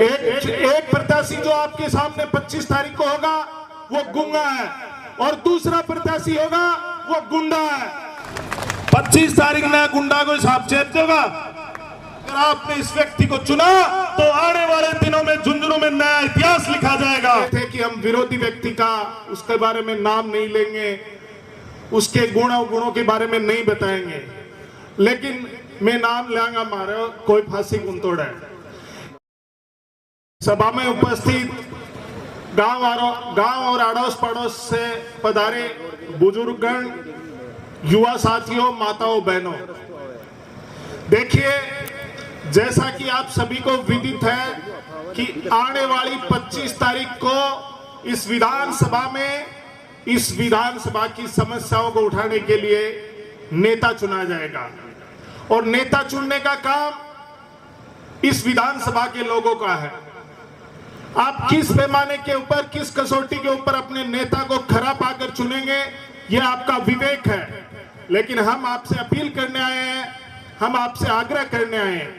एक प्रत्याशी जो आपके सामने 25 तारीख को होगा वो गुंगा है और दूसरा प्रत्याशी होगा वो गुंडा है। 25 तारीख में गुंडा को हिसाब चेप देगा। अगर आपने इस व्यक्ति को चुना तो आने वाले दिनों में झुंझुनू में नया इतिहास लिखा जाएगा। थे कि हम विरोधी व्यक्ति का उसके बारे में नाम नहीं लेंगे, उसके गुणों के बारे में नहीं बताएंगे, लेकिन मैं नाम लेंगा मारे कोई फांसी गुंतोड़ है। सभा में उपस्थित गांव और अड़ोस पड़ोस से पधारे बुजुर्गगण, युवा साथियों, माताओं, बहनों, देखिए जैसा कि आप सभी को विदित है कि आने वाली 25 तारीख को इस विधानसभा की समस्याओं को उठाने के लिए नेता चुना जाएगा और नेता चुनने का काम इस विधानसभा के लोगों का है। आप किस पैमाने के ऊपर, किस कसौटी के ऊपर अपने नेता को खरा पाकर चुनेंगे, यह आपका विवेक है, लेकिन हम आपसे अपील करने आए हैं, हम आपसे आग्रह करने आए हैं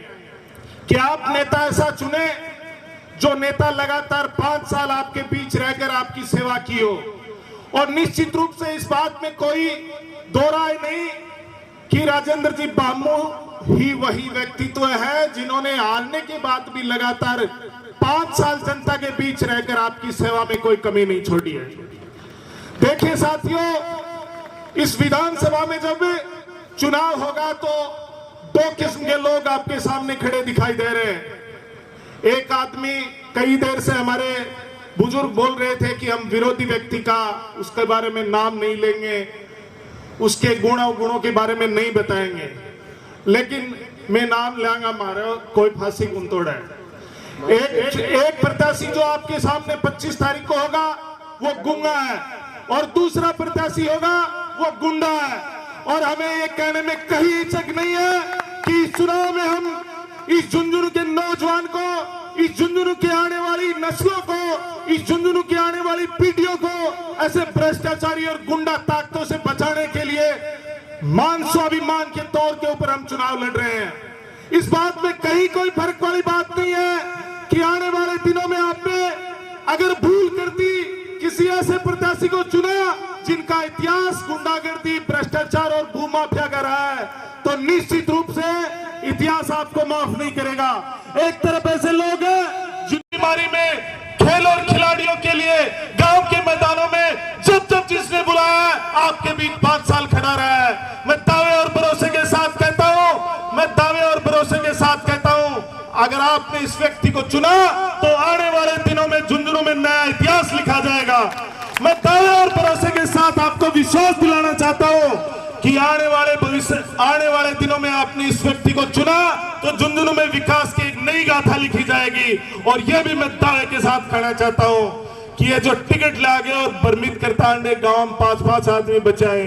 कि आप नेता ऐसा चुने जो नेता लगातार 5 साल आपके बीच रहकर आपकी सेवा की हो। और निश्चित रूप से इस बात में कोई दो राय नहीं कि राजेंद्र जी बामू ही वही व्यक्तित्व है जिन्होंने हारने के बाद भी लगातार 5 साल जनता के बीच रहकर आपकी सेवा में कोई कमी नहीं छोड़ी है। देखिए साथियों, इस विधानसभा में जब चुनाव होगा तो 2 किस्म के लोग आपके सामने खड़े दिखाई दे रहे हैं। एक आदमी, कई देर से हमारे बुजुर्ग बोल रहे थे कि हम विरोधी व्यक्ति का उसके बारे में नाम नहीं लेंगे, उसके गुणों के बारे में नहीं बताएंगे, लेकिन मैं नाम लेंगा मारे कोई फांसी गुंतोड़ है। एक प्रत्याशी जो आपके सामने 25 तारीख को होगा वो गुंगा है और दूसरा प्रत्याशी होगा वो गुंडा है। और हमें ये कहने में कहीं हिचक नहीं है कि इस चुनाव में हम इस झुंझुनू के नौजवान को, इस झुंझुनू के आने वाली नस्लों को, इस झुंझुनू की आने वाली पीढ़ियों को ऐसे भ्रष्टाचारी और गुंडा ताकतों से बचाने के लिए मान स्वाभिमान के तौर के ऊपर हम चुनाव लड़ रहे हैं। इस बात में कहीं कोई फर्क वाली बात नहीं है कि आने वाले दिनों में आपने अगर भूल कर दी, किसी ऐसे प्रत्याशी को चुना जिनका इतिहास गुंडागर्दी, भ्रष्टाचार और भूमाफिया का रहा है, तो निश्चित रूप से इतिहास आपको माफ नहीं करेगा। एक तरफ ऐसे लोग हैं जिन बीमारी में खेल और खिलाड़ियों के लिए गांव के मैदानों में जब जिसने बुलाया आपके बीच 5 साल खड़ा रहा है। मैं दावे और भरोसे के साथ कहता हूं, अगर आपने इस व्यक्ति को चुना तो आने वाले दिनों में झुंझुनू में नया इतिहास लिखा जाएगा। मैं दावे और भरोसे के साथ आपको विश्वास दिलाना चाहता हूं कि आने वाले दिनों में आपने इस व्यक्ति को चुना तो झुंझुनू में विकास की एक नई गाथा लिखी जाएगी। और यह भी मैं दावे के साथ कहना चाहता हूं कि ये जो टिकट लागे और बर्मित करता अंडे गांव में 5-5 आदमी बचाए,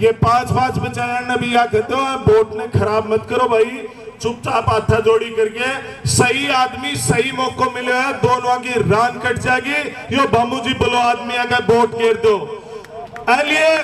ये 5-5 बचाए भी या कहते हो वोट ने खराब मत करो भाई, चुपचाप हाथा जोड़ी करके सही आदमी सही मौको मिले है, दोनों की रान कट जाएगी। यो बामू जी बोलो आदमी अगर वोट गिर दो। इसलिए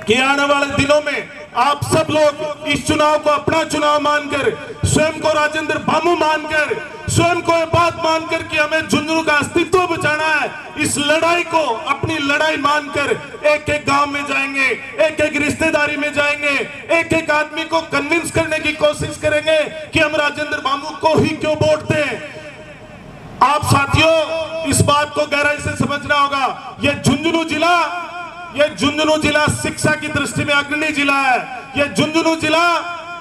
कि आने वाले दिनों में आप सब लोग इस चुनाव को अपना चुनाव मानकर, स्वयं को राजेंद्र बामू मानकर, स्वयं को ये बात मानकर कि हमें झुंझुनू का अस्तित्व बचाना है, इस लड़ाई को अपनी लड़ाई मानकर एक एक गांव में जाएंगे, एक एक रिश्तेदारी में जाएंगे, एक एक आदमी को कन्विंस करने की कोशिश करेंगे कि हम राजेंद्र बामू को ही क्यों वोट दें। आप साथियों इस बात को गहराई से समझना होगा, यह झुंझुनू जिला शिक्षा की दृष्टि में अग्रणी जिला है। यह झुंझुनू जिला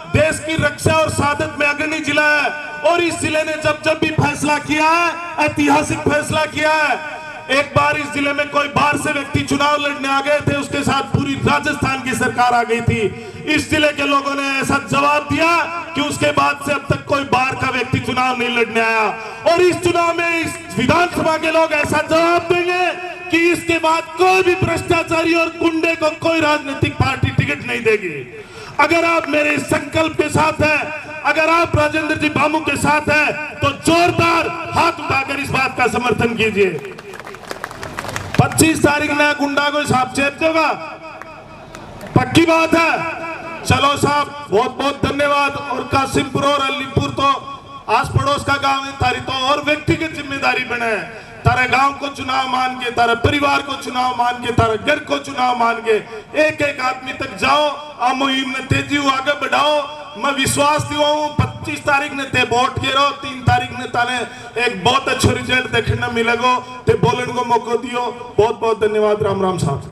देश की रक्षा और साधत में अग्रणी जिला है और इस जिले ने जब भी फैसला किया है, ऐतिहासिक फैसला किया है। एक बार इस जिले में कोई बाहर से व्यक्ति चुनाव लड़ने आ गए थे, उसके साथ पूरी राजस्थान की सरकार आ गई थी। इस जिले के लोगों ने ऐसा जवाब दिया कि उसके बाद से अब तक कोई बाहर का व्यक्ति चुनाव नहीं लड़ने आया। और इस चुनाव में इस विधानसभा के लोग ऐसा जवाब देंगे कि इसके बाद कोई भी भ्रष्टाचारी और गुंडे को कोई राजनीतिक पार्टी टिकट नहीं देगी। अगर आप मेरे इस संकल्प के साथ हैं, अगर आप राजेंद्र जी बामू के साथ हैं, तो जोरदार हाथ उठाकर इस बात का समर्थन कीजिए। 25 तारीख में गुंडा को हिसाब चेप देगा, पक्की बात है। चलो साहब, बहुत बहुत धन्यवाद। और कासिमपुर और अलीपुर तो आस पड़ोस का गांव है, तारी तो और व्यक्तिगत जिम्मेदारी बने, तारे गांव को चुनाव मान के, तारे परिवार को चुनाव मान के, तारे घर को चुनाव मान के एक एक आदमी तक जाओ, आ मुहिम ने तेजी आगे बढ़ाओ। मैं विश्वास दिवाऊं 25 तारीख ने ते वोट गिरो, 3 तारीख ने ताने एक बहुत अच्छा रिजल्ट देखने मिलेगा, ते बोलने को मौका दियो। बहुत बहुत धन्यवाद। राम राम साहब।